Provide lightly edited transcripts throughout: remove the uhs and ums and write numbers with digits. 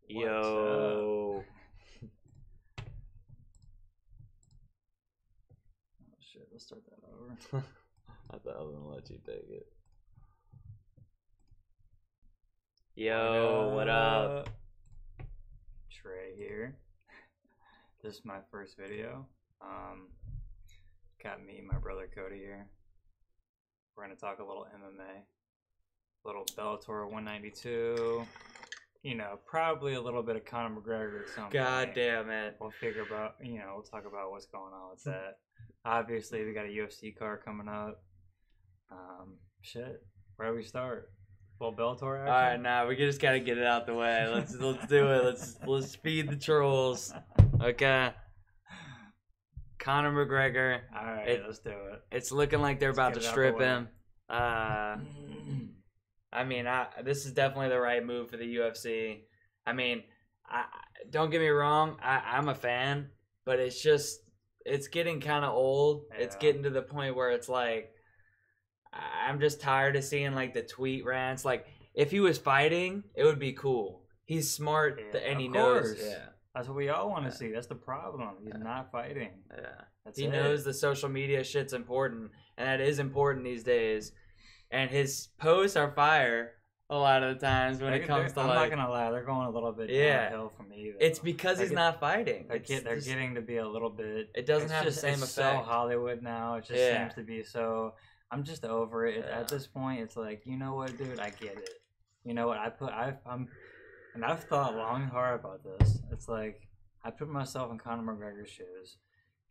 Yo. Oh shit, let's start that over. I thought I was gonna let you take it. Yo, what up? Trae here. This is my first video. Got me and my brother Coty here. We're gonna talk a little MMA, little Bellator 192. You know, probably a little bit of Conor McGregor at some point. God damn it. We'll figure about, we'll talk about what's going on with that. Obviously, we got a UFC card coming up. Shit, where do we start? Well, Bellator action? All right, now we just gotta get it out the way. Let's do it. Let's feed the trolls. Okay. Conor McGregor. All right, let's do it. It's looking like they're about to strip him. I mean, this is definitely the right move for the UFC. I mean, don't get me wrong. I'm a fan, but it's getting kind of old. Yeah. It's getting to the point where it's like, I'm just tired of seeing like the tweet rants. Like, if he was fighting, it would be cool. He's smart, and he knows. Yeah, that's what we all want to see. That's the problem. He's not fighting. Yeah, he knows the social media shit's important, and that is important these days. And his posts are fire a lot of the times when it comes to I'm not gonna lie, they're going a little bit downhill for me. Though. It's because he's not fighting. They're getting to be a little bit. It doesn't have the same effect. So Hollywood now. It just seems to be so. I'm just over it. At this point, it's like, you know what, dude, I get it. You know what, I've thought long and hard about this. It's like, I put myself in Conor McGregor's shoes.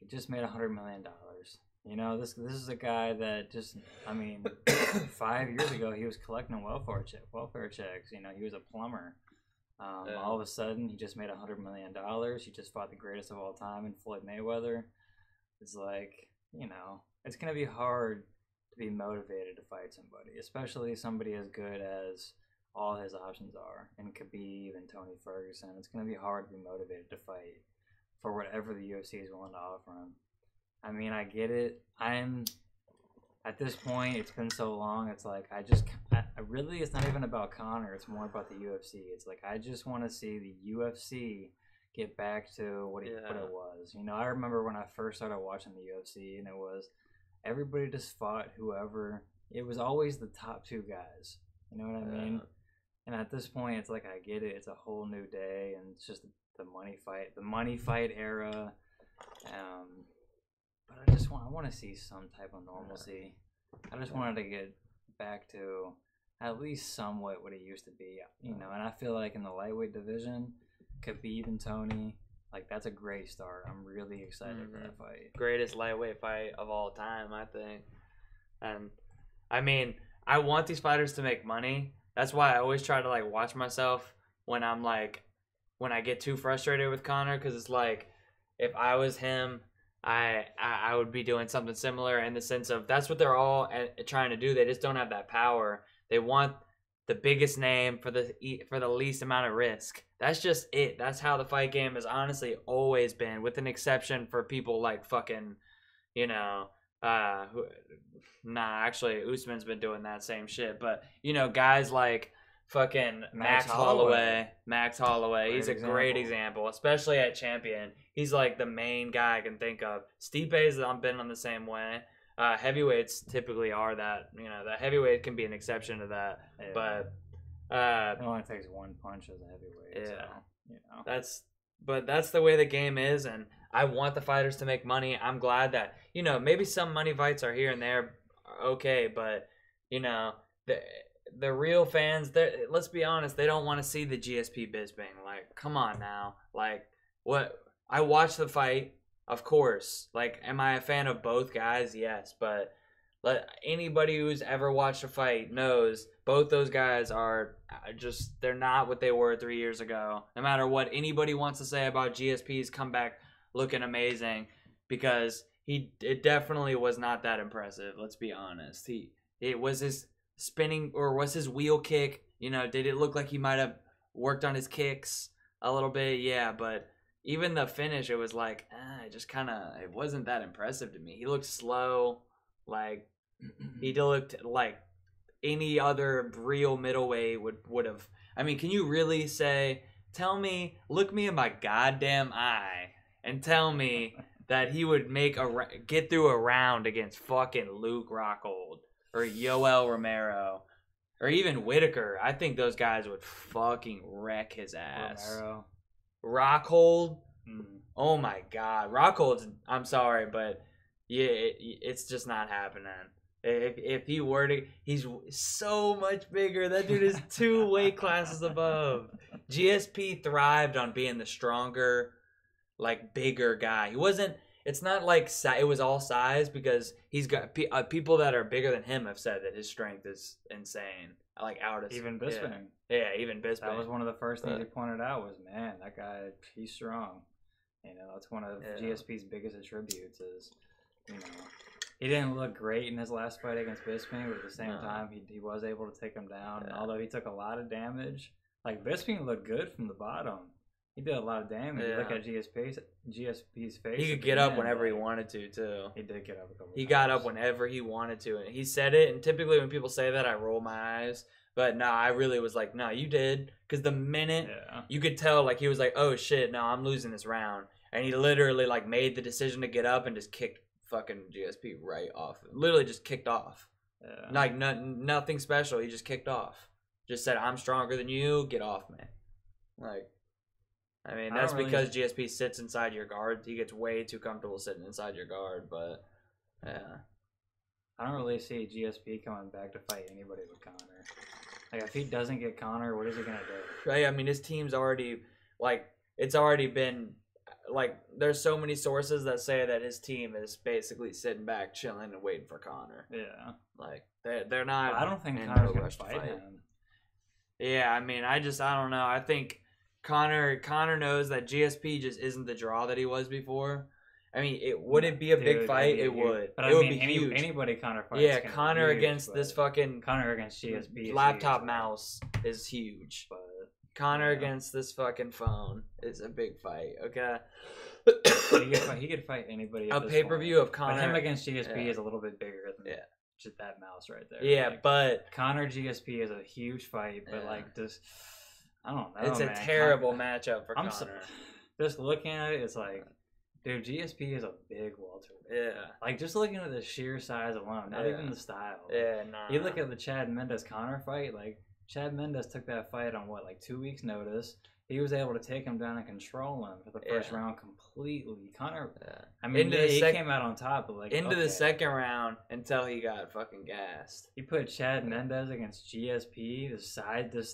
He just made $100 million. You know, this is a guy that just, 5 years ago he was collecting welfare checks. You know, he was a plumber. All of a sudden, he just made $100 million. He just fought the greatest of all time in Floyd Mayweather. It's like, it's gonna be hard to be motivated to fight somebody, especially somebody as good as all his options are, and Khabib and Tony Ferguson. It's going to be hard to be motivated to fight for whatever the UFC is willing to offer him. I mean, I get it. At this point, it's been so long, it's like, really, it's not even about Conor, it's more about the UFC. It's like, I just want to see the UFC get back to what it was. I remember when I first started watching the UFC, and it was, everybody just fought whoever. It was always the top two guys. You know what I mean? And at this point, it's like, I get it. It's a whole new day, and it's just the money fight era. But I want to see some type of normalcy. I just wanted to get back to at least somewhat what it used to be. And I feel like in the lightweight division, Khabib and Tony, like, that's a great start. I'm really excited for that fight. Greatest lightweight fight of all time, I think. And I mean, I want these fighters to make money. That's why I always try to like watch myself when I get too frustrated with Conor, because it's like, if I was him, I would be doing something similar, in the sense of that's what they're all trying to do. They just don't have that power. They want the biggest name for the least amount of risk. That's just it. That's how the fight game has honestly always been, with an exception for people like fucking, actually Usman's been doing that same shit. But, guys like fucking Max Holloway. He's a great example, especially at champion. He's like the main guy I can think of. Stipe's been on the same way. Heavyweights typically are that. The heavyweight can be an exception to that. Yeah. But it only takes one punch as a heavyweight. Yeah. So, that's the way the game is, and I want the fighters to make money. I'm glad that, maybe some money fights are here and there, okay, but, the real fans, let's be honest, they don't want to see the GSP Bisping. Like, come on now. Like, what? I watched the fight, of course. Like, am I a fan of both guys? Yes, but anybody who's ever watched a fight knows both those guys are they're not what they were 3 years ago. No matter what anybody wants to say about GSP's comeback looking amazing, because it definitely was not that impressive. Let's be honest. It was his spinning, or was his wheel kick. Did it look like he might have worked on his kicks a little bit? Yeah, but even the finish, it was like, it wasn't that impressive to me. He looked slow. Like, he looked like any other real middleweight would have. I mean, can you really say look me in my goddamn eye and tell me that he would get through a round against fucking Luke Rockhold or Yoel Romero or even Whitaker. I think those guys would fucking wreck his ass. Romero. Rockhold? Oh my god. Rockhold's, I'm sorry, but yeah, it's just not happening. If he were to, he's so much bigger. That dude is 2 weight classes above. GSP thrived on being the stronger, like bigger guy. He wasn't. It's not like it was all size because he's got people that are bigger than him have said that his strength is insane. Like out of even Bisping. Yeah, even Bisping. That was one of the first things he pointed out was, man, that guy, he's strong. You know, that's one of GSP's biggest attributes is, you know, he didn't look great in his last fight against Bisping, but at the same time, he was able to take him down. And although he took a lot of damage, like Bisping looked good from the bottom. He did a lot of damage. You look at GSP's face. He could get up whenever he wanted to, too. He did get up a couple times. He got up whenever he wanted to. And he said it, and typically when people say that, I roll my eyes. But no, I really was like, no, you did. Because the minute you could tell, like, he was like, oh, shit, no, I'm losing this round. And he literally, like, made the decision to get up and just kicked fucking GSP right off. Literally just kicked off. Yeah. Like, nothing special. He just kicked off. Just said, I'm stronger than you. Get off, man. Like, I mean, that's because GSP sits inside your guard. He gets way too comfortable sitting inside your guard, but, yeah. I don't really see GSP coming back to fight anybody with Conor. Like, if he doesn't get Conor, what is he going to do? Right, I mean, his team's already, like, it's already been, like, there's so many sources that say that his team is basically sitting back, chilling, and waiting for Conor. Yeah. Like, they're not. Well, I don't think Conor's going to fight him. Yeah, I mean, I don't know. I think Conor knows that GSP just isn't the draw that he was before. I mean, would it be a big fight? It would. But it would be huge. Anybody Conor fights. Yeah, Conor against this fucking Conor against GSP laptop mouse is huge. But Conor against this fucking phone is a big fight. Okay. He could fight anybody. A pay-per-view of Conor. But him against GSP is a little bit bigger than just that mouse right there. Yeah, like, but Conor GSP is a huge fight. But like this, I don't know. It's a terrible matchup for Conor. Just looking at it, it's like, dude, GSP is a big welterweight. Yeah. Like, just looking at the sheer size alone, not even the style. Yeah, nah. You look at the Chad Mendes-Conor fight, like, Chad Mendes took that fight on, 2 weeks' notice. He was able to take him down and control him for the first round completely. Conor, I mean, he came out on top, but, the second round until he got fucking gassed. He put Chad Mendes against GSP, he's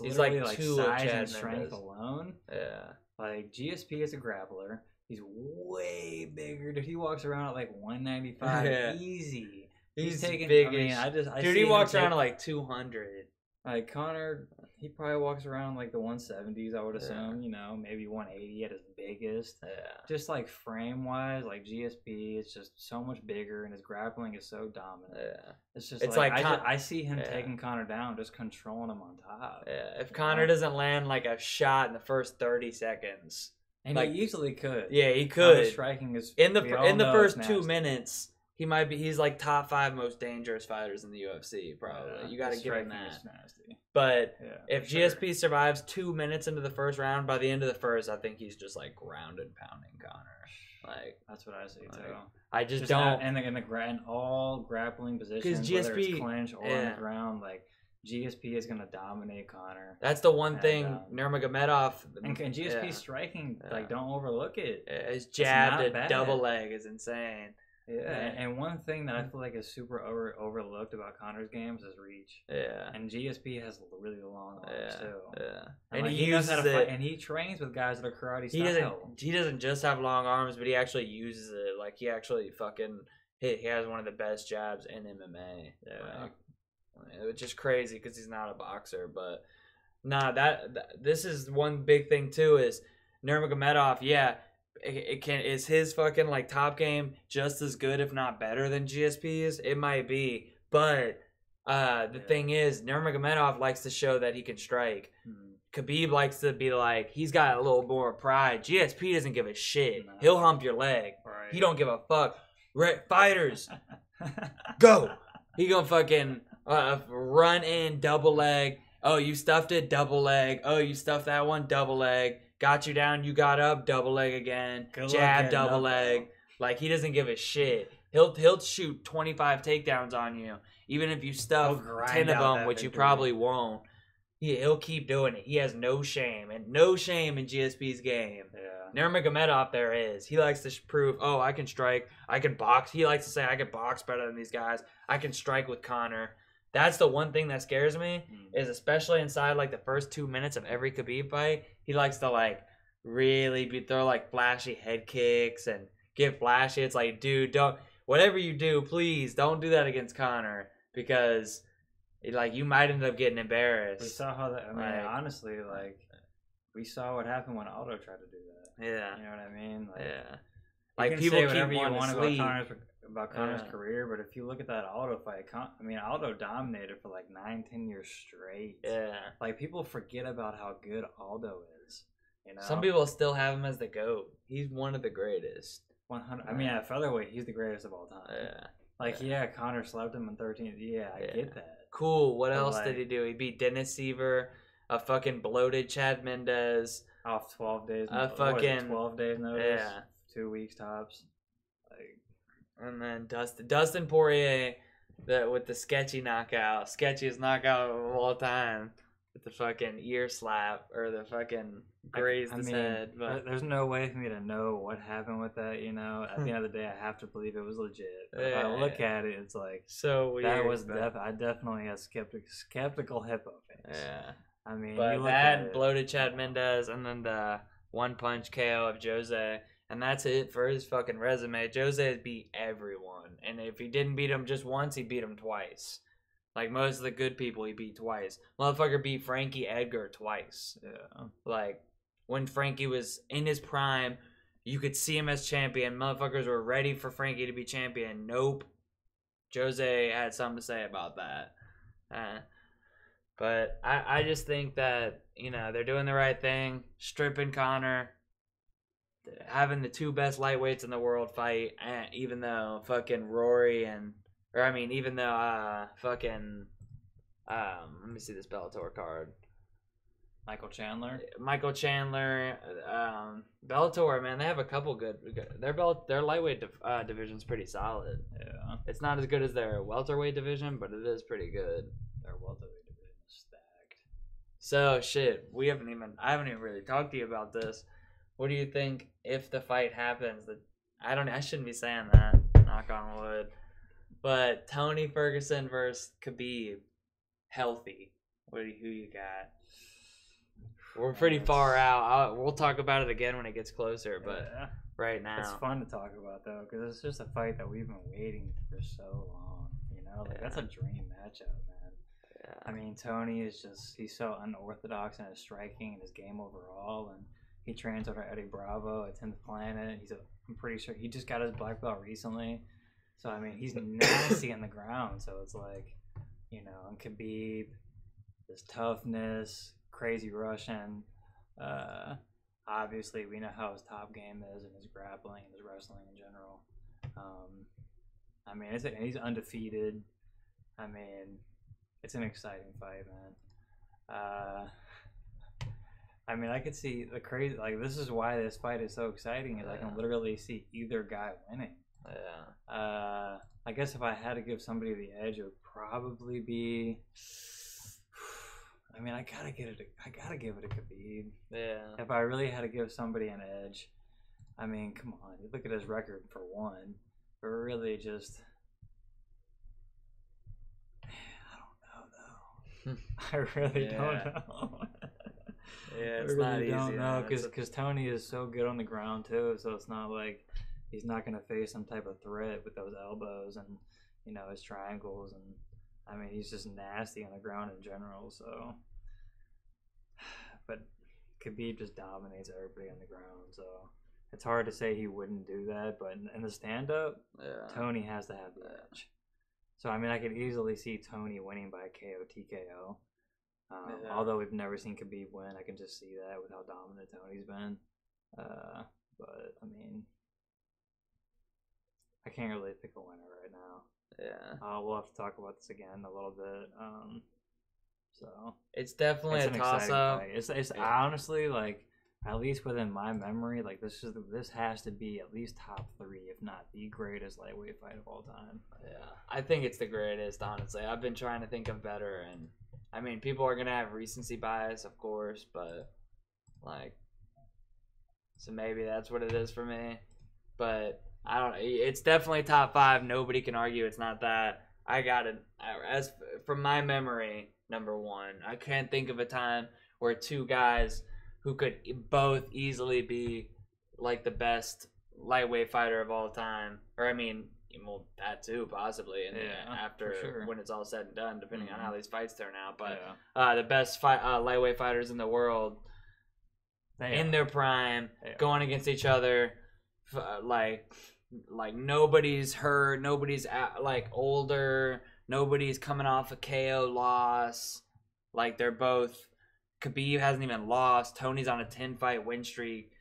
literally, size and strength alone. Yeah. Like, GSP is a grappler. He's way bigger. Dude, he walks around at 195 easy. He's taking big. I mean, dude, he walks around at 200. Like Conor, he probably walks around the 170s, I would assume. You know, maybe 180 at his biggest. Yeah. Just frame wise, GSP is just so much bigger, and his grappling is so dominant. Yeah. It's just I see him taking Conor down, just controlling him on top. Yeah. If Conor doesn't land a shot in the first 30 seconds. And he easily could. Yeah, he could. Striking is in the first 2 minutes. He's top 5 most dangerous fighters in the UFC. Probably you got to give him that. But if GSP survives 2 minutes into the first round, by the end of the first, I think he's just ground and pounding Conor. That's what I see too. I just don't. In all grappling positions, GSP, whether it's clinch or on the ground, GSP is going to dominate Conor. That's the one thing Nurmagomedov and GSP striking, don't overlook it. His jab to double leg is insane. Yeah, and one thing that I feel is super overlooked about Conor's games is reach. Yeah, and GSP has really long arms too. Yeah, and he uses it. And he trains with guys that are karate style. He doesn't just have long arms, but he actually uses it. He actually he has one of the best jabs in MMA. Yeah. Which is crazy because he's not a boxer, but this is one big thing too is Nurmagomedov. Yeah, is his fucking top game just as good if not better than GSP's? It might be, but the thing is Nurmagomedov likes to show that he can strike. Khabib likes to be he's got a little more pride. GSP doesn't give a shit. No. He'll hump your leg. Right. He don't give a fuck. Fighters, go. He gonna fucking run in double leg Oh, you stuffed it, double leg. Oh, you stuffed that one, double leg. Got you down, you got up, double leg again. Jab, double leg. Like, he doesn't give a shit. He'll shoot 25 takedowns on you, even if you stuff 10 of them, which you probably won't. He'll keep doing it. He has no shame, and no shame in GSP's game. Yeah. Nurmagomedov there is. He likes to prove, oh, I can strike, I can box. He likes to say, I can box better than these guys. I can strike with Conor. That's the one thing that scares me, is especially inside like the first 2 minutes of every Khabib fight, he likes to like really throw like flashy head kicks and get flashy. It's like, dude, don't, whatever you do, please don't do that against Conor, because like you might end up getting embarrassed. We saw how that. I mean, honestly, like we saw what happened when Aldo tried to do that. Yeah, you know what I mean. Like, yeah, like people say whatever you want about Conor's career, but if you look at that Aldo fight, I mean, Aldo dominated for like 9-10 years straight. Yeah, like people forget about how good Aldo is. You know, some people still have him as the GOAT. He's one of the greatest. 100. I mean, at featherweight, he's the greatest of all time. Yeah. Like, Conor slept him in 13. Yeah, I get that. Cool. What else did he do? He beat Dennis Seaver, a fucking bloated Chad Mendez. Off 12 days. Fucking 12 days notice. Yeah. 2 weeks tops. Like, and then Dustin Poirier, with the sketchy knockout, sketchiest knockout of all time. With the fucking ear slap, or the fucking grazed his head. But there's no way for me to know what happened with that, you know. At the end of the day, I have to believe it was legit. If I look at it, it's like, so weird. That was I definitely had skeptical hippo face. Yeah. I mean, but that bloated Chad Mendez, and then the one punch KO of Jose, and that's it for his fucking resume. Jose has beat everyone, and if he didn't beat him just once, he beat him twice. Like most of the good people, he beat twice. Motherfucker beat Frankie Edgar twice. Yeah. Like, when Frankie was in his prime, you could see him as champion. Motherfuckers were ready for Frankie to be champion. Nope. Jose had something to say about that. But I just think that, you know, they're doing the right thing. Stripping Conor. Having the two best lightweights in the world fight. Even though fucking Rory and... Or, I mean, even though, let me see this Bellator card. Michael Chandler, Bellator, man, they have a couple good. Their lightweight division's pretty solid. Yeah, it's not as good as their welterweight division, but it is pretty good. Their welterweight division is stacked. So shit, I haven't even really talked to you about this. What do you think if the fight happens? I shouldn't be saying that. Knock on wood. But Tony Ferguson versus Khabib, healthy. Who you got? We're pretty far out. We'll talk about it again when it gets closer, but right now it's fun to talk about though, because it's just a fight that we've been waiting for so long. You know, like that's a dream matchup, man. Yeah. I mean, Tony he's so unorthodox in his striking and his game overall, and he trains under Eddie Bravo at 10th Planet. I'm pretty sure he just got his black belt recently. So, I mean, he's nasty on the ground. So, it's like, you know, and Khabib, his toughness, crazy Russian. Obviously, we know how his top game is, and his grappling and his wrestling in general. I mean, he's undefeated. I mean, it's an exciting fight, man. I mean, I could see the crazy, like, this is why this fight is so exciting, is I can literally see either guy winning. Yeah. I guess if I had to give somebody the edge, it would probably be. I mean, I gotta give it to Khabib. Yeah. If I really had to give somebody an edge, I mean, come on, you look at his record for one. But really, just. I don't know though. I really don't know. Yeah, it's I really not easy. Don't know because Tony is so good on the ground too, so it's not like. He's not going to face some type of threat with those elbows and, you know, his triangles. And, I mean, he's just nasty on the ground in general. So, but Khabib just dominates everybody on the ground. So, it's hard to say he wouldn't do that. But in the stand-up, Tony has to have the edge. So, I mean, I could easily see Tony winning by KO, TKO. Although we've never seen Khabib win, I can just see that with how dominant Tony's been. But, I mean... I can't really pick a winner right now. Yeah. We'll have to talk about this again a little bit. So it's definitely a toss-up. It's honestly like, at least within my memory, like this has to be at least top 3, if not the greatest lightweight fight of all time. Yeah, I think it's the greatest. Honestly, I've been trying to think of better, and I mean, people are gonna have recency bias, of course, but like, so maybe that's what it is for me. But I don't. It's definitely top 5. Nobody can argue it's not that. I got it as from my memory, number 1. I can't think of a time where 2 guys who could both easily be like the best lightweight fighter of all time, or I mean, well, that too possibly, and after when it's all said and done, depending on how these fights turn out. But the best lightweight fighters in the world, in their prime, going against each other, like nobody's hurt, nobody's like older, nobody's coming off a KO loss, like they're both. Khabib hasn't even lost. Tony's on a 10-fight win streak.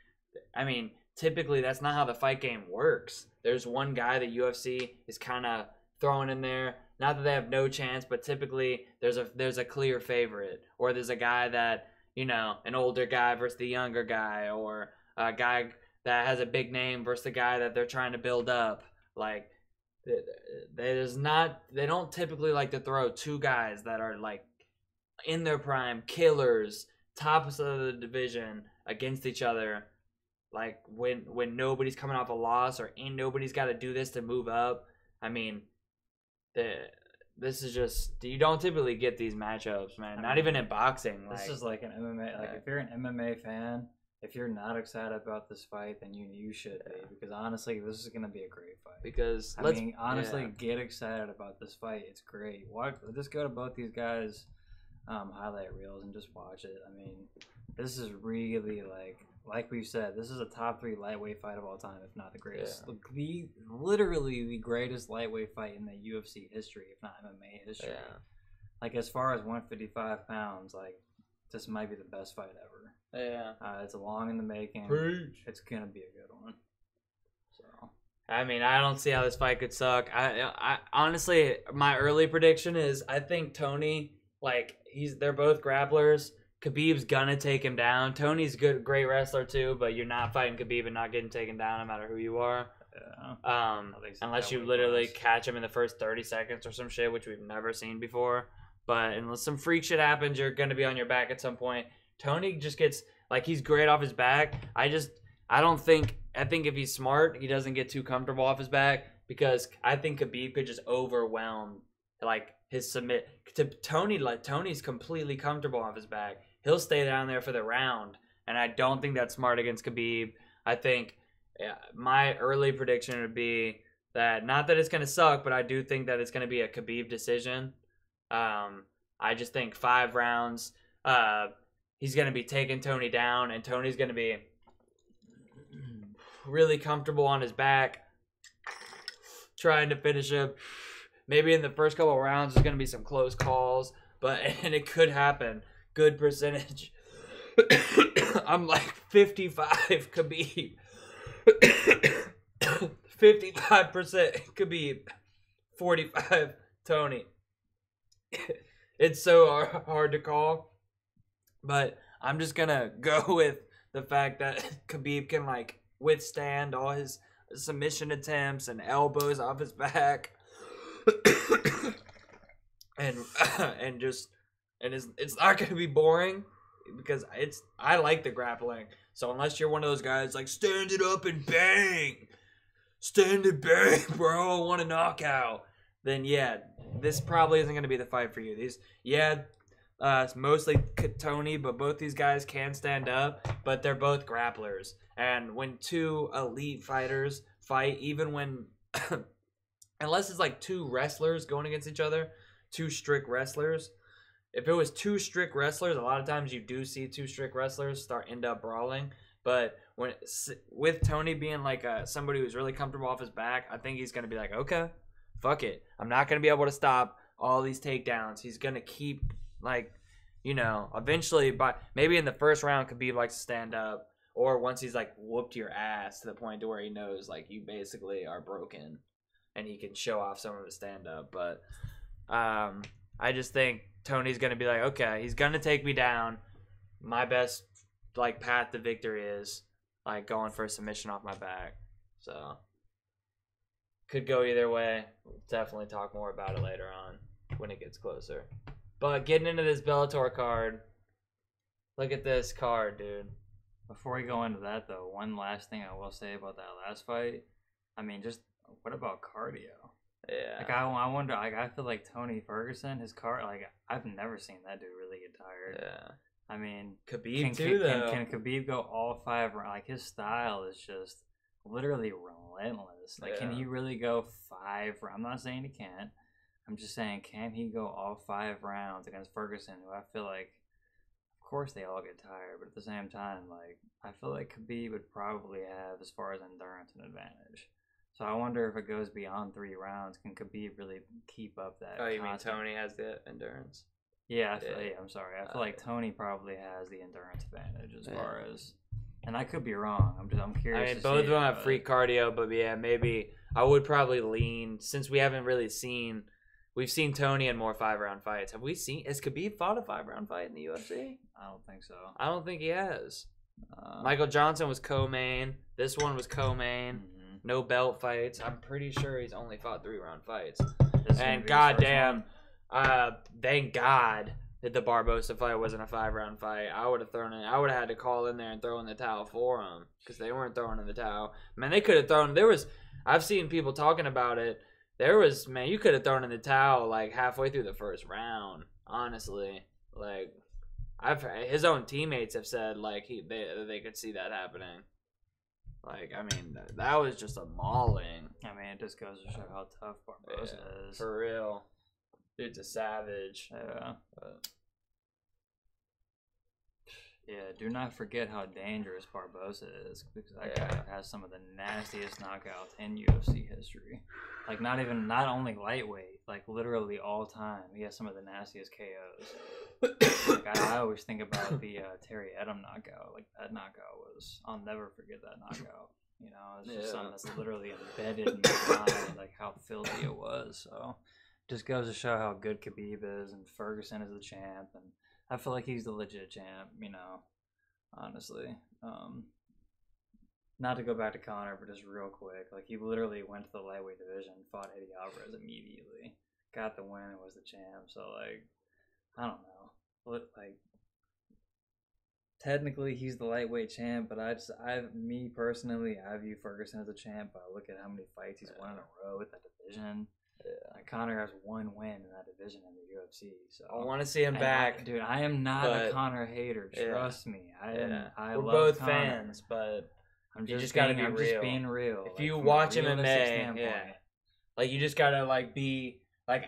I mean, typically that's not how the fight game works. There's one guy that UFC is kind of throwing in there. Not that they have no chance, but typically there's a clear favorite, or there's a guy that, you know, an older guy versus the younger guy, or a guy that has a big name versus the guy that they're trying to build up. Like, they don't typically like to throw 2 guys that are like in their prime, killers, tops of the division against each other, like when nobody's coming off a loss, or ain't nobody's got to do this to move up. I mean, this is just, you don't typically get these matchups, man. Not even in boxing. This is like an MMA. Like if you're an MMA fan, if you're not excited about this fight, then you should be, because honestly, this is gonna be a great fight. Because get excited about this fight. It's great. Just go to both these guys' highlight reels and just watch it. I mean, this is really like we said, this is a top 3 lightweight fight of all time, if not the greatest. Literally the greatest lightweight fight in the UFC history, if not MMA history. Like, as far as 155 pounds, like, this might be the best fight ever. It's long in the making. It's gonna be a good one. So I mean, I don't see how this fight could suck. I honestly, my early prediction is I think Tony, like, they're both grapplers. Khabib's gonna take him down. Tony's great wrestler too, but you're not fighting Khabib and not getting taken down no matter who you are. Unless you literally catch him in the first 30 seconds or some shit, which we've never seen before. But unless some freak shit happens, you're gonna be on your back at some point. Tony just gets, like, he's great off his back. I think if he's smart, he doesn't get too comfortable off his back, because I think Khabib could just overwhelm, like, his submit to Tony. Like, Tony's completely comfortable off his back. He'll stay down there for the round, and I don't think that's smart against Khabib. I think my early prediction would be that, not that it's going to suck, but I do think that it's going to be a Khabib decision. I just think 5 rounds, he's going to be taking Tony down, and Tony's going to be really comfortable on his back, trying to finish him. Maybe in the first couple of rounds, there's going to be some close calls, and it could happen. Good percentage. I'm like 55 Khabib. 55% Khabib. 45 Tony. It's so hard to call, but I'm just going to go with the fact that Khabib can, like, withstand all his submission attempts and elbows off his back. It's not gonna be boring, because I like the grappling. So unless you're one of those guys like, stand it up and bang, bro, I want a knockout, then this probably isn't gonna be the fight for you. It's mostly Tony, but both these guys can stand up, but they're both grapplers. And when 2 elite fighters fight, even when unless it's like 2 wrestlers going against each other, 2 strict wrestlers. If it was 2 strict wrestlers, a lot of times you do see 2 strict wrestlers end up brawling. But with Tony being like somebody who's really comfortable off his back, I think he's going to be like, okay, fuck it. I'm not going to be able to stop all these takedowns. He's going to keep, like, you know, eventually, maybe in the first round, Khabib likes to stand up. Or once he's, like, whooped your ass to the point to where he knows, like, you basically are broken, and he can show off some of his stand-up. But I just think Tony's gonna be like, okay, he's gonna take me down. My best like path to victory is like going for a submission off my back. So could go either way. We'll definitely talk more about it later on when it gets closer. But getting into this Bellator card, look at this card, dude. Before we go into that, though, one last thing I will say about that last fight. I mean, just what about cardio? Yeah. Like I wonder. Like I feel like Tony Ferguson, his car. Like I've never seen that dude really get tired. Yeah. I mean, Khabib though. Can Khabib go all 5 rounds? Like his style is just literally relentless. Like can he really go 5 rounds? I'm not saying he can't. I'm just saying, can he go all 5 rounds against Ferguson, who I feel like, of course they all get tired, but at the same time, like I feel like Khabib would probably have, as far as endurance, an advantage. So I wonder if it goes beyond 3 rounds, can Khabib really keep up that? Oh, you mean Tony has the endurance? Yeah, I'm sorry. I feel like Tony probably has the endurance advantage as far as, and I could be wrong. I'm curious. I mean, both of them have free cardio, but yeah, maybe I would probably lean, since we haven't really seen. We've seen Tony in more 5-round fights. Has Khabib fought a 5-round fight in the UFC? I don't think so. I don't think he has. Michael Johnson was co-main. This one was co-main. Mm-hmm. No belt fights. I'm pretty sure he's only fought 3-round fights. And goddamn, thank God that the Barbosa fight wasn't a 5-round fight. I would have had to call in there and throw in the towel for him because they weren't throwing in the towel. Man, they could have thrown. I've seen people talking about it. You could have thrown in the towel like halfway through the first round. Honestly, like his own teammates have said like they could see that happening. Like I mean, that was just a mauling. I mean, it just goes to show how tough Barbosa is. For real, dude's a savage. Yeah. Yeah, do not forget how dangerous Barbosa is, because that guy has some of the nastiest knockouts in UFC history. Like not only lightweight, like literally all time. He has some of the nastiest KOs. Like I always think about the Terry Edom knockout. Like that knockout I'll never forget that knockout. You know, it's just something that's literally embedded in my mind, like how filthy it was. So just goes to show how good Khabib is, and Ferguson is the champ, and I feel like he's the legit champ, you know, honestly. Not to go back to Conor, but just real quick. Like, he literally went to the lightweight division, fought Eddie Alvarez immediately, got the win, and was the champ. So, like, I don't know. But, like, technically he's the lightweight champ, but me personally, I view Ferguson as a champ. But I look at how many fights he's won in a row with that division. Yeah. Conor has 1 win in that division in the UFC. So I want to see him back, dude. I am not a Conor hater. Trust me. I We're love both Conor. fans, but you just gotta be real. Just being real. If you watch MMA, like you just gotta like be like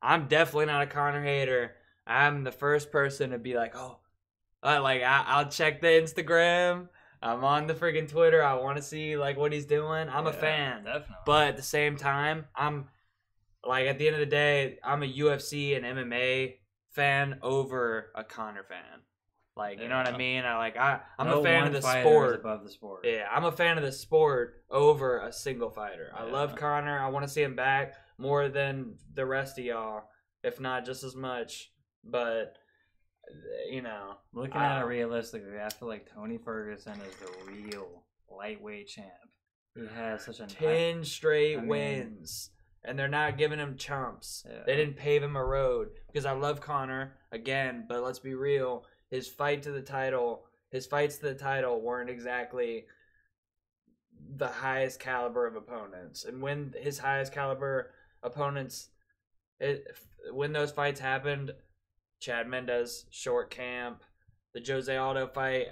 I'm definitely not a Conor hater. I'm the first person to be like, I'll check the Instagram. I'm on the freaking Twitter. I want to see like what he's doing. I'm a fan, definitely. But at the same time, I'm like at the end of the day, I'm a UFC and MMA fan over a Conor fan. Like you know what I mean? I'm a fan of the sport. Above the sport. Yeah, I'm a fan of the sport over a single fighter. I love Conor. I want to see him back more than the rest of y'all, if not just as much. But you know, looking at it realistically, I feel like Tony Ferguson is the real lightweight champ. He has such a 10 straight wins, and they're not giving him chumps. Yeah. They didn't pave him a road, because I love Conor again, but let's be real. His fights to the title weren't exactly the highest caliber of opponents. And when his highest caliber opponents, when those fights happened, Chad Mendes, short camp, the Jose Aldo fight,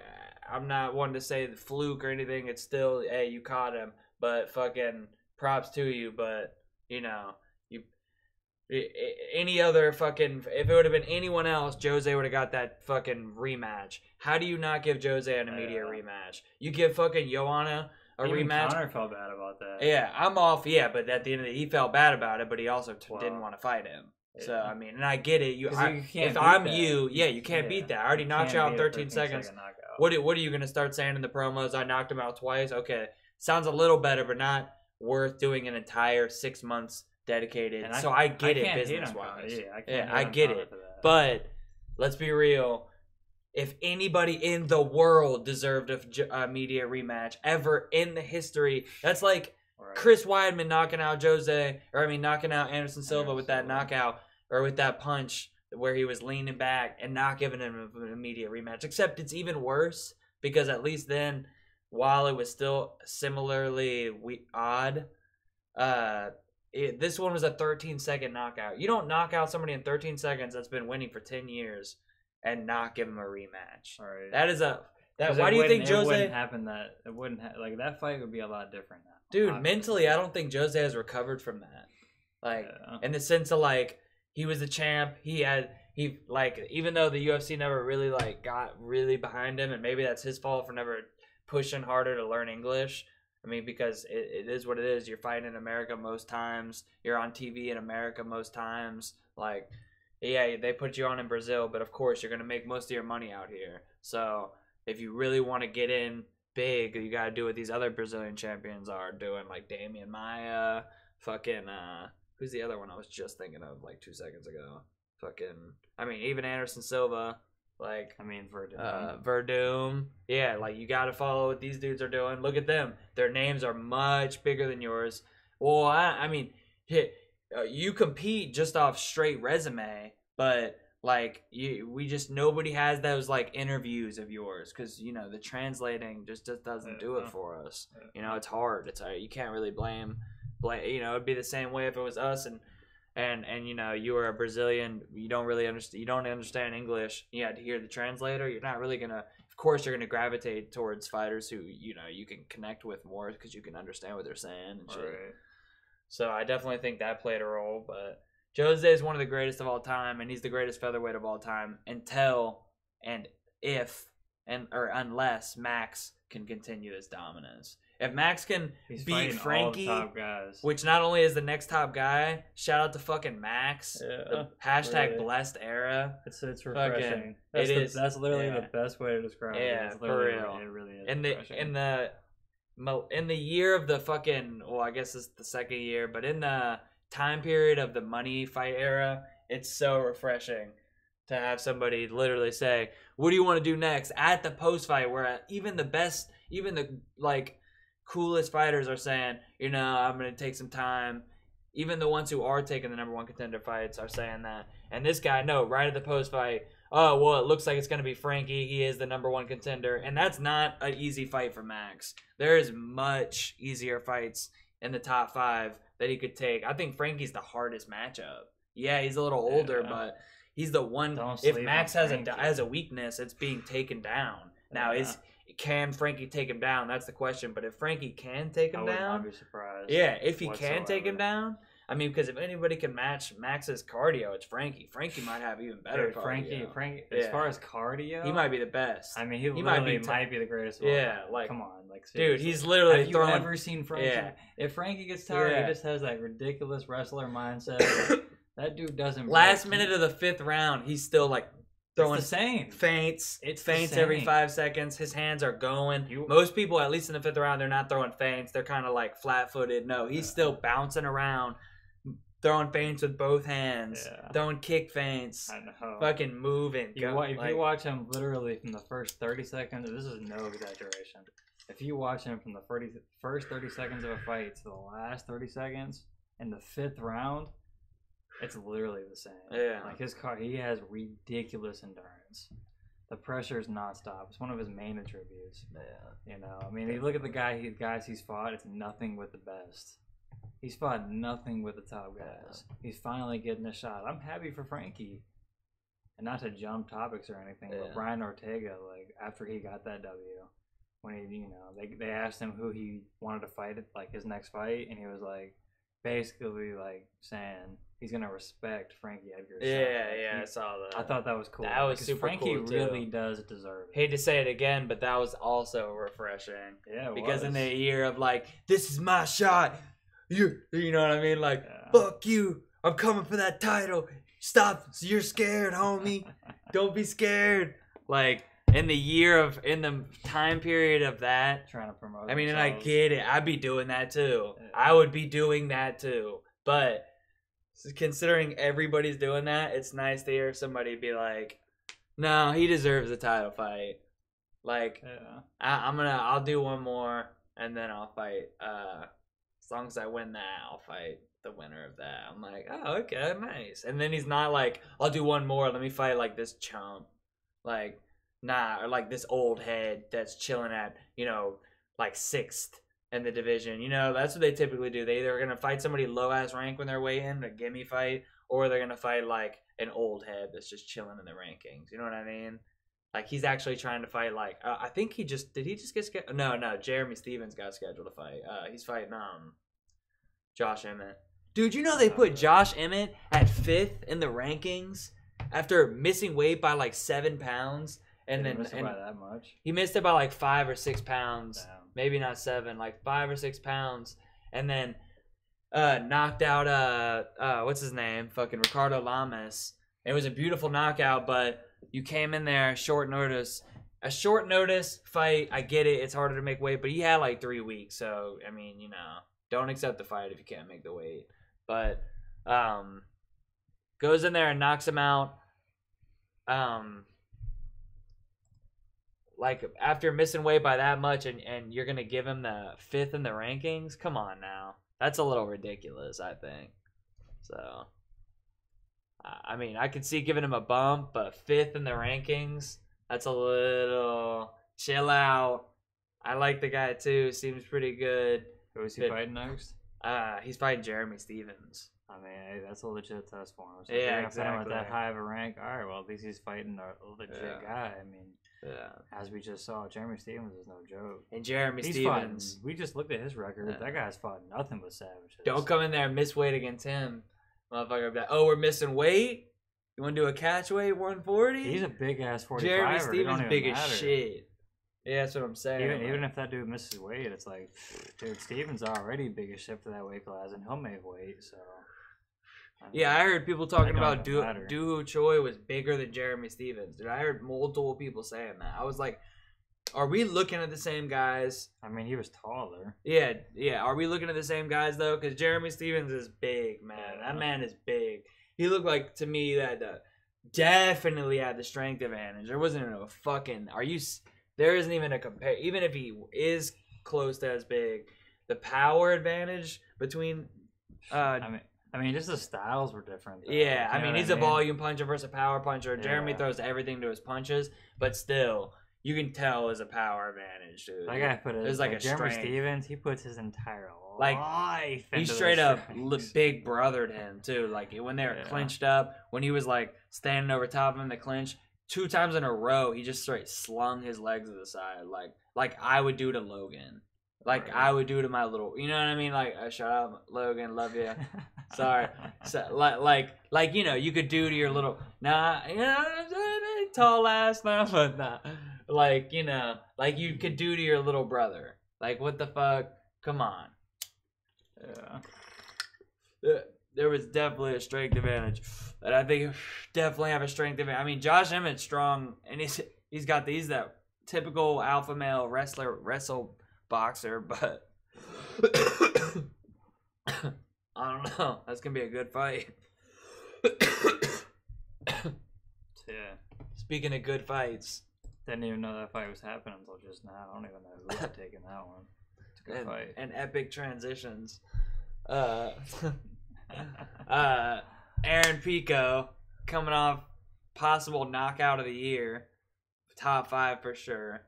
I'm not one to say the fluke or anything. It's still, hey, you caught him. But fucking props to you. But, you know, any other fucking, if it would have been anyone else, Jose would have got that fucking rematch. How do you not give Jose an immediate rematch? You give fucking Joanna a rematch. Conor felt bad about that. Yeah, I'm off. Yeah, but at the end of the day, he felt bad about it, but he also didn't want to fight him. Yeah. So, I mean, and I get it. If I'm you, you can't beat that. I already knocked you out in 13 seconds. What are you going to start saying in the promos? I knocked him out twice? Okay, sounds a little better, but not worth doing an entire 6 months dedicated. So I get it business-wise. I get it. But let's be real. If anybody in the world deserved a media rematch ever in the history, that's like Chris Weidman knocking out Anderson Silva with that knockout or with that punch where he was leaning back and not giving him an immediate rematch. Except it's even worse because at least then, while it was still similarly odd, this one was a 13-second knockout. You don't knock out somebody in 13 seconds that's been winning for 10 years and not give him a rematch. Right. That is why do you think Jose? It wouldn't happen. Like that fight would be a lot different now. Dude, obviously. Mentally, I don't think Jose has recovered from that. Like in the sense of like he was the champ. Even though the UFC never really like got really behind him, and maybe that's his fault for never pushing harder to learn English. I mean, because it is what it is. You're fighting in America most times. You're on TV in America most times. Like, yeah, they put you on in Brazil, but of course you're going to make most of your money out here. So if you really want to get in big, you got to do what these other Brazilian champions are doing, like Damian Maia, who's the other one I was just thinking of like 2 seconds ago? Even Anderson Silva. Verdum. Yeah, like you got to follow what these dudes are doing. Look at them. Their names are much bigger than yours. Well, you compete just off straight resume, but like nobody has those like interviews of yours because the translating just doesn't do it for us. It's hard. You can't really blame. It'd be the same way if it was us and you were a Brazilian, you don't understand English, you had to hear the translator. You're not really gonna, of course you're gonna gravitate towards fighters who you can connect with more because you can understand what they're saying and shit. Right. So I definitely think that played a role. But Jose is one of the greatest of all time, and he's the greatest featherweight of all time unless Max can continue his dominance. If Max can beat Frankie, all the top guys. Which not only is the next top guy, shout out to fucking Max. The hashtag blessed era. It's refreshing. That's literally the best way to describe it. Yeah, for real. It really is. In the year of the fucking, well, I guess it's the second year, but in the time period of the money fight era, it's so refreshing to have somebody literally say, "What do you want to do next?" at the post fight, where even the like coolest fighters are saying, I'm going to take some time. Even the ones who are taking the number one contender fights are saying that. And this guy, no, right at the post fight, oh, well, it looks like it's going to be Frankie. He is the number one contender. And that's not an easy fight for Max. There is much easier fights in the top 5 that he could take. I think Frankie's the hardest matchup. Yeah, he's a little older, but he's the one. If Max has a weakness, it's being taken down. Now, can Frankie take him down? That's the question. But if Frankie can take him down, I would not be surprised. Yeah, if he can take him down, because if anybody can match Max's cardio, it's Frankie. Frankie might have even better cardio. Frankie, as far as cardio, he might be the best. He might be the greatest. Come on, dude, he's literally throwing. Have you ever seen Frankie? Yeah. If Frankie gets tired, he just has that ridiculous wrestler mindset. That dude doesn't. Last minute of the 5th round, he's still like. Throwing it's the same. Feints. It's feints every 5 seconds. His hands are going. Most people, at least in the 5th round, they're not throwing feints. They're kind of like flat-footed. No, he's still bouncing around, throwing feints with both hands, throwing kick feints. I know. Fucking moving. If you watch him literally from the first 30 seconds, this is no exaggeration. If you watch him from the first 30 seconds of a fight to the last 30 seconds in the 5th round, it's literally the same. Yeah. Like he has ridiculous endurance. The pressure is nonstop. It's one of his main attributes. Yeah. You look at the guys he's fought. It's nothing with the best. He's fought nothing with the top guys. Yeah. He's finally getting a shot. I'm happy for Frankie. And not to jump topics or anything, but Brian Ortega, like after he got that W, when he, they asked him who he wanted to fight at like his next fight, and he was like, basically like saying he's gonna respect Frankie Edgar's shot. I saw that. I thought that was cool. That was super Frankie cool too. really does deserve it. Hate to say it again, but that was also refreshing. Yeah, because in the year of like, this is my shot. You know what I mean? Like, fuck you. I'm coming for that title. Stop. You're scared, homie. Don't be scared. Like. In the time period of that, trying to promote. and I get it. I'd be doing that too. Yeah. I would be doing that too. But So considering everybody's doing that, it's nice to hear somebody be like, "No, he deserves a title fight." Like, I'll do one more and then I'll fight. As long as I win that, I'll fight the winner of that. I'm like, oh, okay, nice. And then he's not like, I'll do one more. Let me fight like this chump, like, nah, or like this old head that's chilling at, like 6th in the division. That's what they typically do. They either are gonna fight somebody low ass rank when they're way in, a gimme fight, or they're gonna fight like an old head that's just chilling in the rankings. You know what I mean? Like, he's actually trying to fight, like, I think did he just get scheduled? No, Jeremy Stevens got scheduled to fight. He's fighting, Josh Emmett. Dude, they put Josh Emmett at 5th in the rankings after missing weight by, like, 7 pounds. And then missed it by that much? He missed it by, like, 5 or 6 pounds. Damn. Maybe not 7, like 5 or 6 pounds. And then knocked out, what's his name? Fucking Ricardo Lamas. It was a beautiful knockout, but you came in there short notice. A short notice fight, I get it. It's harder to make weight, but he had like 3 weeks. So, I mean, don't accept the fight if you can't make the weight. But goes in there and knocks him out. Like, after missing weight by that much and you're going to give him the 5th in the rankings? Come on now. That's a little ridiculous, I think. So, I mean, I could see giving him a bump, but 5th in the rankings, that's a little chill out. I like the guy too. Seems pretty good. Who is he fighting next? He's fighting Jeremy Stevens. I mean, hey, that's a legit test for him. So yeah, if exactly. Fight him at that high of a rank, all right, well, at least he's fighting a legit guy. I mean, as we just saw, Jeremy Stevens is no joke. And Jeremy Stevens. We just looked at his record. That guy's fought nothing but savages. Don't come in there and miss weight against him. Motherfucker, like, oh, we're missing weight? You want to do a catch weight 140? He's a big ass 45. Jeremy Stevens big as shit. Yeah, that's what I'm saying. Even if that dude misses weight, it's like, dude, Stevens already big as shit for that weight class, and he'll make weight. So. I heard people talking about Doo Choi was bigger than Jeremy Stevens. Dude, I heard multiple people saying that. I was like, are we looking at the same guys? I mean, he was taller. Yeah. Are we looking at the same guys, though? Because Jeremy Stevens is big, man. Yeah. That man is big. He looked like, to me, that definitely had the strength advantage. There wasn't even a fucking... There isn't even a compare... Even if he is close to as big, the power advantage between... I mean, just the styles were different. Though. Yeah, I mean, he's a volume puncher versus a power puncher. Yeah. Jeremy throws everything to his punches, but still... You can tell it's a power advantage, dude. That guy put it. There's like a Jeremy strength. Stevens, he puts his entire like life. He straight up big brothered him too. Like when they were clinched up, when he was like standing over top of him in the clinch, 2 times in a row, he just straight slung his legs to the side, like I would do to Logan, like I would do to my little. You know what I mean? Like shut up, Logan, love you. Sorry, so, like you could do to your little tall ass, but nah. Like, like you could do to your little brother. Like, what the fuck? Come on. Yeah. There was definitely a strength advantage. And I think definitely have a strength advantage. I mean, Josh Emmett's strong, and he's got that typical alpha male wrestle boxer, but I don't know. That's going to be a good fight. Yeah. Speaking of good fights. Didn't even know that fight was happening until just now. I don't even know who was taking that one. It's a good fight. And epic transitions. Aaron Pico coming off possible knockout of the year. Top 5 for sure.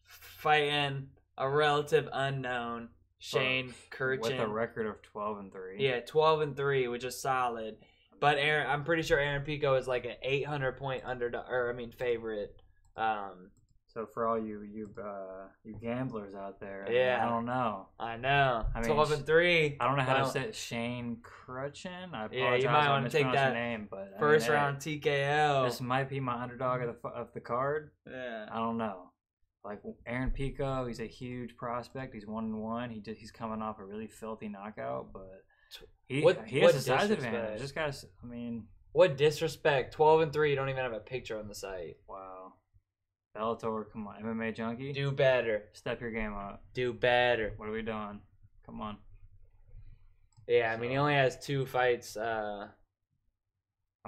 Fighting a relative unknown, Shane Kirchen. With a record of 12-3. Yeah, 12-3, which is solid. But I'm pretty sure Aaron Pico is like an 800-point favorite. So for all you gamblers out there, I don't know. I know. 12-3. I don't know how to say Shane Kirchen. I apologize. Yeah, you might want to take that name, but first round TKO. This might be my underdog of the card. Yeah. I don't know. Like Aaron Pico, he's a huge prospect. He's 1-1. He's coming off a really filthy knockout, but he has a size advantage. This guy's, what disrespect? 12-3. You don't even have a picture on the site. Wow. Bellator, come on. MMA Junkie? Do better. Step your game up. Do better. What are we doing? Come on. Yeah, I mean, he only has 2 fights. I'm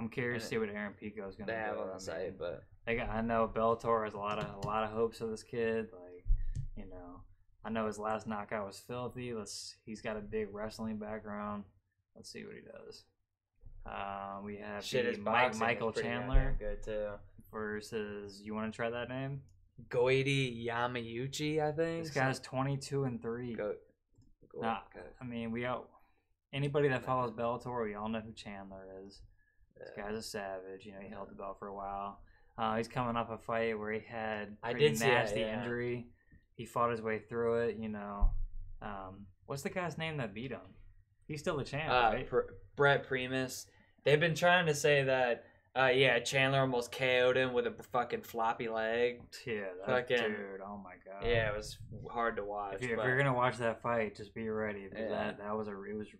curious to see what Aaron Pico's gonna have do on the site, but I know Bellator has a lot of hopes for this kid. Like, I know his last knockout was filthy. He's got a big wrestling background. Let's see what he does. We have Michael Chandler good too. Versus, you want to try that name? Goiti Yamauchi, I think. This guy's 22-3. I mean, anybody that follows Bellator, we all know who Chandler is. This guy's a savage. He held the belt for a while. He's coming off a fight where he had a nasty injury. He fought his way through it. What's the guy's name that beat him? He's still the champ, right? Brett Primus. They've been trying to say that. Chandler almost KO'd him with a fucking floppy leg. Yeah, dude. Oh my god. Yeah, it was hard to watch. If you're gonna watch that fight, just be ready. It was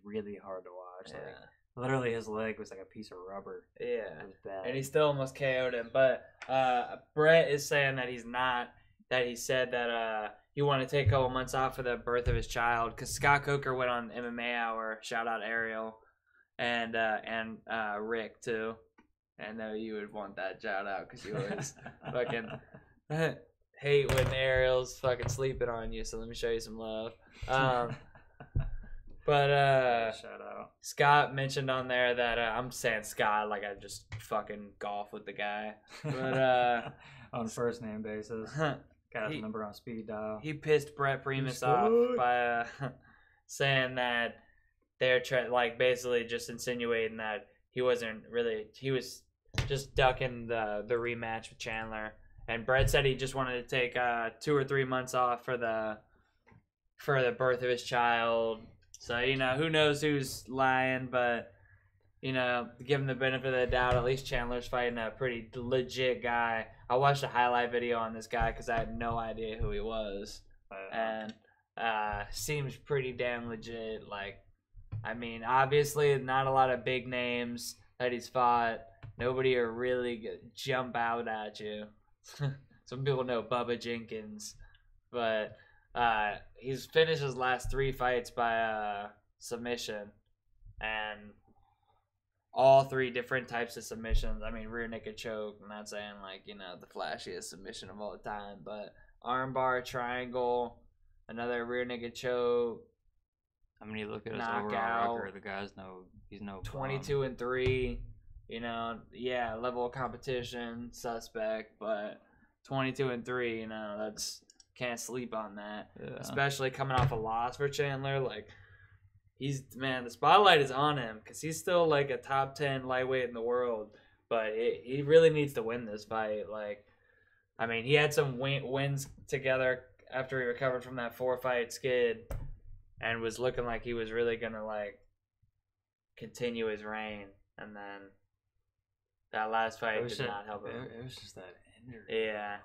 really hard to watch. Yeah. Literally, his leg was like a piece of rubber. Yeah, it was bad. And he still almost KO'd him. But Brett is saying that he's not. That he said that he wanted to take a couple months off for the birth of his child. Because Scott Coker went on MMA Hour. Shout out Ariel, and Rick too. I know you would want that shout out because you always fucking hate when Ariel's fucking sleeping on you. So let me show you some love. But shout out. Scott mentioned on there that I'm saying Scott like I just fucking golf with the guy, but on first name basis, got his number on speed dial. He pissed Brett Primus off by saying that they're basically just insinuating that he was just ducking the rematch with Chandler, and Brett said he just wanted to take 2 or 3 months off for the birth of his child. So, who knows who's lying, but, give him the benefit of the doubt. At least Chandler's fighting a pretty legit guy. I watched a highlight video on this guy because I had no idea who he was. And seems pretty damn legit. Obviously not a lot of big names that he's fought. Nobody are really jump out at you. Some people know Bubba Jenkins, but he's finished his last 3 fights by submission, and all 3 different types of submissions. I mean, rear naked choke. I'm not saying the flashiest submission of all time, but armbar, triangle, another rear naked choke. I mean, you look at his overall record. The guy's he's no 22-3. Level of competition suspect, but 22-3. That's. Can't sleep on that, especially coming off a loss for Chandler. The spotlight is on him because he's still a top 10 lightweight in the world, but he really needs to win this fight. He had some wins together after he recovered from that 4-fight skid, and was looking like he was really gonna continue his reign, and then that last fight did not help him. It was just that injury. Yeah.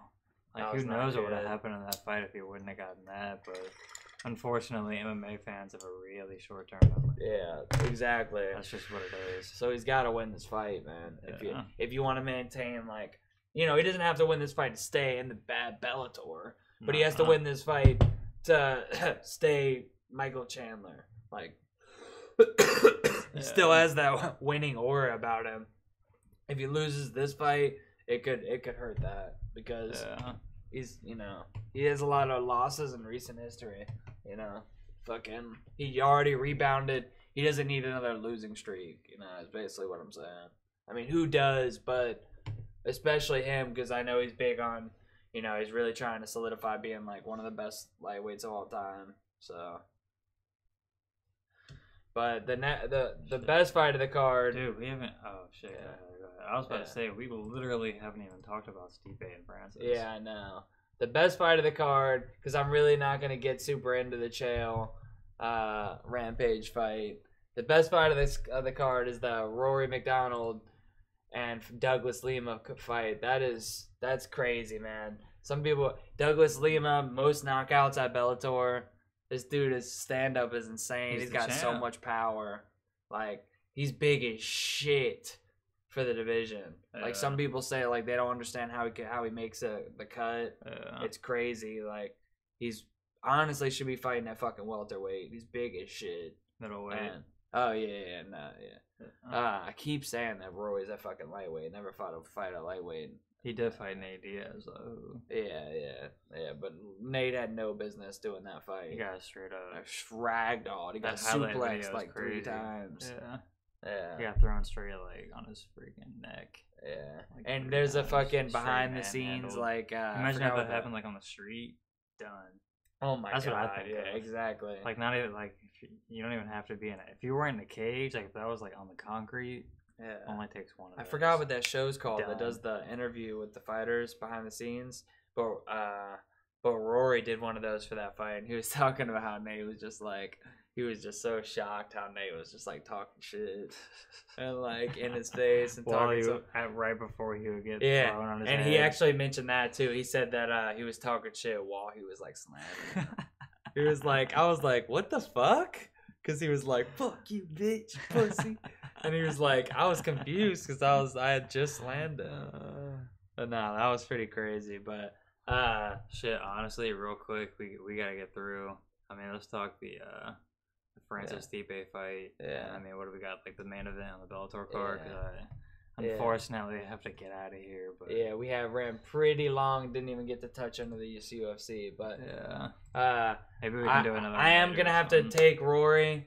Who knows what would have happened in that fight if he wouldn't have gotten that, but unfortunately MMA fans have a really short-term memory. Yeah, exactly. That's just what it is. So he's got to win this fight, man. Yeah. If you want to maintain, he doesn't have to win this fight to stay in the bad Bellator, but he has to win this fight to stay Michael Chandler. He still has that winning aura about him. If he loses this fight, it could hurt that. Because he's, he has a lot of losses in recent history. He already rebounded. He doesn't need another losing streak. Is basically what I'm saying. Who does? But especially him, because I know he's big on, he's really trying to solidify being one of the best lightweights of all time. So, but the best fight of the card, dude, we haven't. Oh shit. Yeah. I was about to say, we literally haven't even talked about Stipe and Francis. Yeah, I know. The best fight of the card, because I'm really not going to get super into the Chael Rampage fight. The best fight of the card is the Rory McDonald and Douglas Lima fight. That's crazy, man. Some people, Douglas Lima, most knockouts at Bellator. This dude, his stand-up is insane. He's got so much power. He's big as shit for the division. Some people say they don't understand how he makes the cut. It's crazy. He's honestly should be fighting at fucking welterweight. He's big as shit. Middleweight. Oh yeah, no, yeah. I keep saying that Roy's a fucking lightweight. Never fought a fight at lightweight. He did fight Nate Diaz, though. Yeah. But Nate had no business doing that fight. He got straight up ragdolled. He got suplexed like crazy. 3 times. Yeah. He got thrown straight like on his freaking neck. Yeah. Like and there's a fucking behind the scenes handled. like. Imagine if that happened like on the street. Done. Oh my god. That's what I think. Yeah, exactly. Like not even like you don't even have to be in it. If you were in the cage, like if that was like on the concrete. Yeah. Only takes one of those. I forgot what that show's called that does the interview with the fighters behind the scenes. But Rory did one of those for that fight, and he was talking about how Nate was just like, he was just so shocked how Nate was just like talking shit and like in his face and talking right before he would get thrown on his and head. he actually mentioned that too. He said that he was talking shit while he was like slamming. He was like, I was like, what the fuck? Because he was like, fuck you, bitch, pussy. And he was like, I was confused because I had just landed. But no, that was pretty crazy. But shit, honestly, real quick, we gotta get through. I mean, let's talk the Francis Stipe fight. Yeah. I mean, what do we got? Like the main event on the Bellator card. Unfortunately, I have to get out of here. But yeah, we have ran pretty long. Didn't even get to touch under the UFC. But maybe we can do another. I am gonna have to take Rory.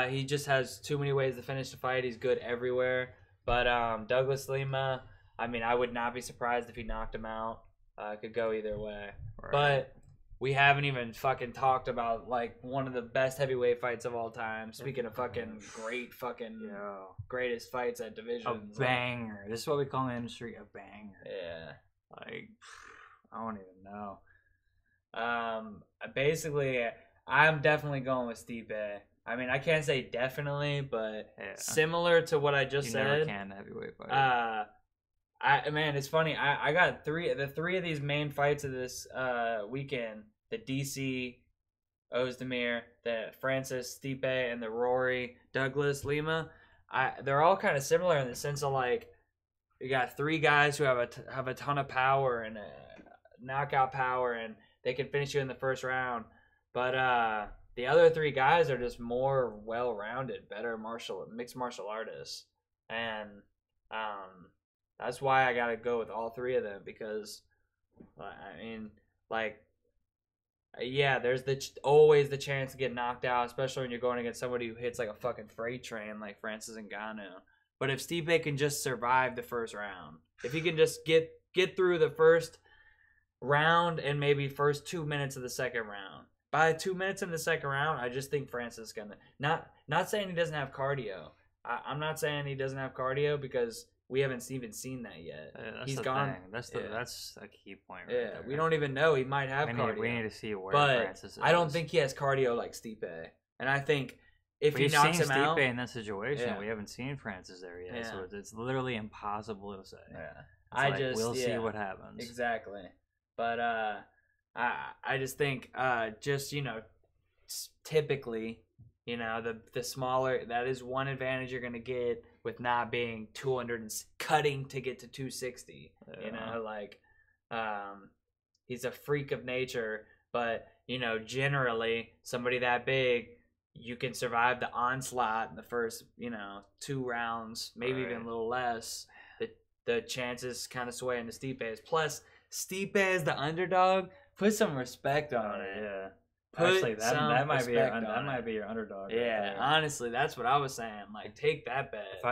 He just has too many ways to finish the fight. He's good everywhere. But Douglas Lima, I mean, I would not be surprised if he knocked him out. It could go either way. Right. But we haven't even fucking talked about like one of the best heavyweight fights of all time. Speaking of fucking greatest fights at divisions. A banger. This is what we call in the industry a banger. Yeah. Like, I don't even know. Basically, I'm definitely going with Stipe. I mean, I can't say definitely, but similar to what I just said. Never can heavyweight fight. Man, it's funny. I got three of these main fights of this weekend: the DC Oezdemir, the Francis Stipe, and the Rory Douglas Lima. They're all kind of similar in the sense of like you got 3 guys who have a ton of power and knockout power, and they can finish you in the first round, but the other 3 guys are just more well-rounded, better mixed martial artists. And that's why I got to go with all 3 of them because, I mean, like, yeah, there's always the chance to get knocked out, especially when you're going against somebody who hits like a fucking freight train like Francis Ngannou. But if Stipe can just survive the first round, if he can just get through the first round and maybe first 2 minutes of the second round, by 2 minutes in the second round, I just think Francis is gonna not saying he doesn't have cardio. I'm not saying he doesn't have cardio because we haven't even seen that yet. He's gone. That's a key point. Right there. We don't even know. He might have cardio. We need to see where Francis is. I don't think he has cardio like Stipe. And I think if he knocks him out, in that situation, we haven't seen Francis there yet, so it's literally impossible to say. Yeah, we'll see what happens. Exactly, but I just think typically, the smaller, that is one advantage you're gonna get with not being 200 and cutting to get to 260. He's a freak of nature, but generally somebody that big, you can survive the onslaught in the first 2 rounds, maybe even a little less. The chances kind of sway into Stipe's. Plus, Stipe is the underdog. Put some respect on it. Yeah. Actually, that might be your underdog. Yeah, right, honestly, that's what I was saying. Like, take that bet.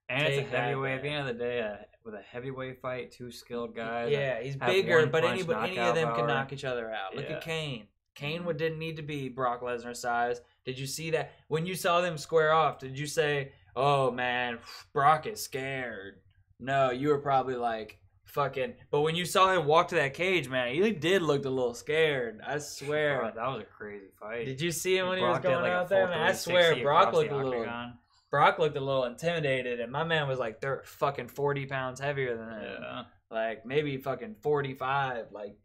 And it's a heavyweight. At the end of the day, with a heavyweight fight, 2 skilled guys. Yeah, he's bigger, but any of them can knock each other out. Look at Kane. Kane didn't need to be Brock Lesnar's size. Did you see that? When you saw them square off, did you say, oh, man, Brock is scared? No, you were probably like, fucking. But when you saw him walk to that cage, man, he did look a little scared. I swear. Bro, that was a crazy fight. Did you see him when he was going out there? Man, I swear, Brock looked a little intimidated, and my man was like, they're fucking 40 pounds heavier than him. Yeah. Like maybe fucking 45. Like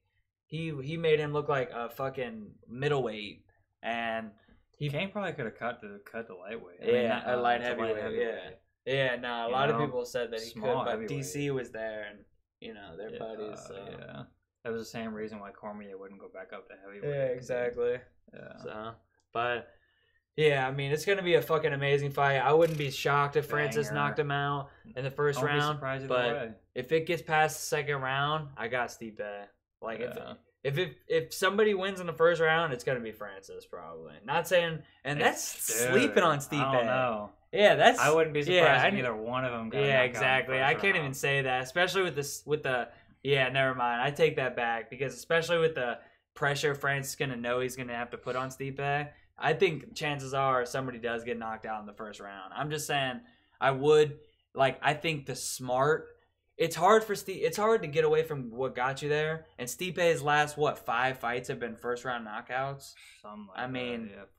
he made him look like a fucking middleweight, and Kane probably could have cut the lightweight. A light heavyweight. Yeah, no, a lot of people said that he could, but DC was there, and they're buddies. So. Yeah, that was the same reason why Cormier wouldn't go back up to heavyweight. Yeah, exactly. Yeah. So, but Yeah, I mean, it's going to be a fucking amazing fight. I wouldn't be shocked if Francis knocked him out in the first round. But if it gets past the second round, I got Stipe. Like, if somebody wins in the first round, it's going to be Francis, probably. Not saying, and that's sleeping on Stipe. I don't know. Yeah, I wouldn't be surprised if either one of them got knocked out exactly. I can't even say that, especially with the. Yeah, never mind. I take that back because especially with the pressure Francis is going to know he's going to have to put on Stipe. I think chances are somebody does get knocked out in the first round. I'm just saying I think the smart. It's hard for Stipe. It's hard to get away from what got you there. And Stipe's last 5 fights have been first round knockouts.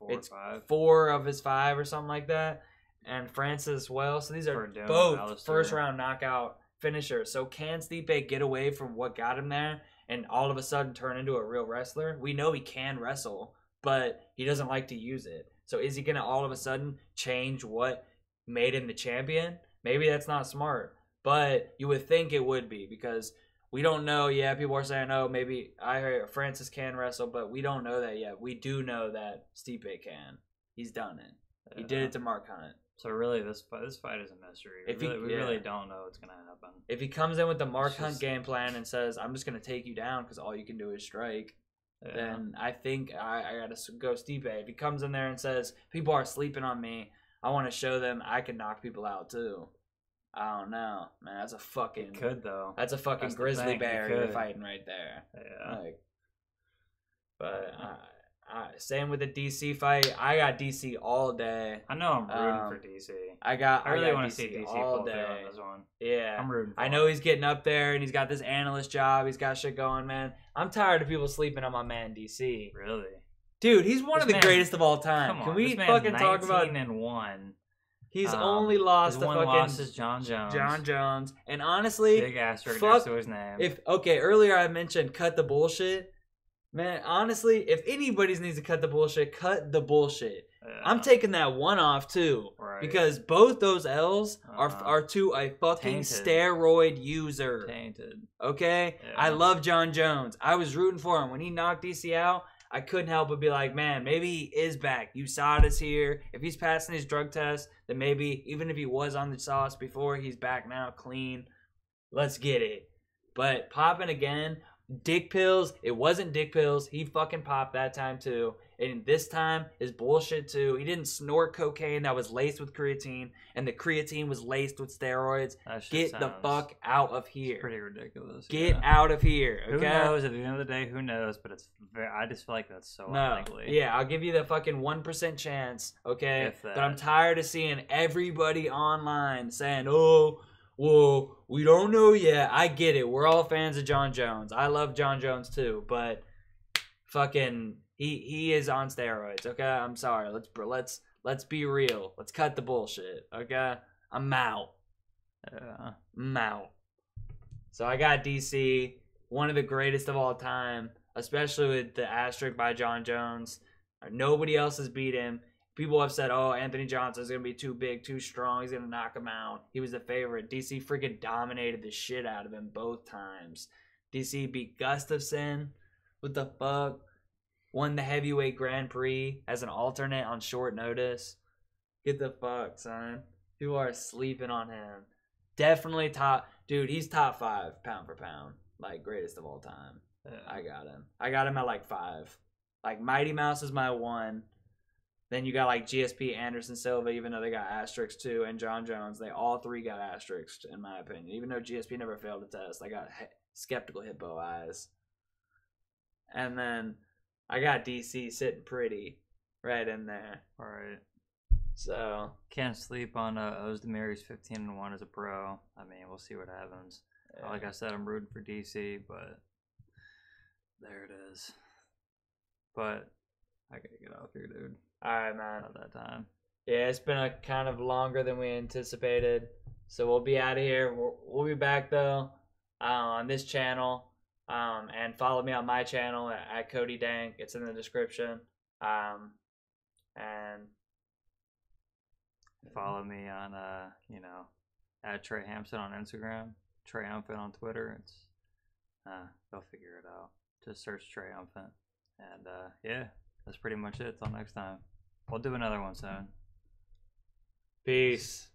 It's 4 of his 5 or something like that. And Francis as well. So these are both first round knockout finishers. So can Stipe get away from what got him there and all of a sudden turn into a real wrestler? We know he can wrestle, but he doesn't like to use it. So is he going to all of a sudden change what made him the champion? Maybe that's not smart, but you would think it would be because we don't know. Yeah, people are saying, oh, maybe I heard Francis can wrestle, but we don't know that yet. We do know that Stipe can. He's done it. He did it to Mark Hunt. So really, this fight is a mystery. We really don't know what's going to happen. If he comes in with the Mark Hunt game plan and says, I'm just going to take you down because all you can do is strike, then I think I got to go Stipe. If he comes in there and says, people are sleeping on me, I want to show them I can knock people out too. I don't know, man. That's a fucking... He could, though. That's a fucking grizzly bear you're fighting right there. Yeah. But same with the DC fight. I got DC all day. I know I'm rooting for DC. I really want to see DC all day on this one. Yeah. I'm rooting for him. I know he's getting up there and he's got this analyst job. He's got shit going, man. I'm tired of people sleeping on my man DC. Really? Dude, he's one of the greatest of all time. Can we fucking talk about 19-1? He's only lost his one loss is John Jones. John Jones. And honestly, big asterisk next to his name. Earlier I mentioned cut the bullshit. Man, honestly, if anybody needs to cut the bullshit, cut the bullshit. Yeah. I'm taking that one off too. Right. Because both those L's are to a fucking steroid user. Tainted. Okay? Yeah. I love John Jones. I was rooting for him. When he knocked DC out, I couldn't help but be like, man, maybe he is back. USADA's here. If he's passing his drug test, then maybe, even if he was on the sauce before, he's back now, clean. Let's get it. But popping again, dick pills, it wasn't dick pills. He fucking popped that time too. And this time is bullshit too. He didn't snort cocaine that was laced with creatine, and the creatine was laced with steroids. Get the fuck out of here. It's pretty ridiculous. Get out of here. Okay? Who knows? At the end of the day, who knows? But I just feel like that's so unlikely. Yeah, I'll give you the fucking 1% chance. Okay, but I'm tired of seeing everybody online saying, "Oh, well, we don't know yet." I get it. We're all fans of John Jones. I love John Jones too, but fucking he is on steroids. Okay, I'm sorry. Let's be real. Let's cut the bullshit. Okay, I'm out. I'm out. So I got DC, one of the greatest of all time, especially with the asterisk by John Jones. Nobody else has beat him. People have said, oh, Anthony Johnson's going to be too big, too strong. He's going to knock him out. He was the favorite. DC freaking dominated the shit out of him both times. DC beat Gustafsson. What the fuck? Won the heavyweight Grand Prix as an alternate on short notice. Get the fuck, son. People are sleeping on him. Definitely top. Dude, he's top 5 pound for pound. Like, greatest of all time. Yeah. I got him. I got him at like 5. Like, Mighty Mouse is my 1. Then you got like GSP, Anderson Silva, even though they got asterisks too, and John Jones. They all 3 got asterisks, in my opinion. Even though GSP never failed a test. I got skeptical hippo eyes. And then I got DC sitting pretty right in there. All right. So can't sleep on Oezdemir's 15-1 as a pro. I mean, we'll see what happens. Yeah. Like I said, I'm rooting for DC, but there it is. But I gotta get off here, dude. All right, man. At that time. Yeah, it's been a kind of longer than we anticipated, so we'll be out of here. We'll be back though on this channel. And follow me on my channel at Coty Dank. It's in the description. And follow me on at Trae Hampson on Instagram, Triumphant on Twitter. It's they'll figure it out. Just search Triumphant. And yeah, that's pretty much it. Till next time. We'll do another one soon. Peace.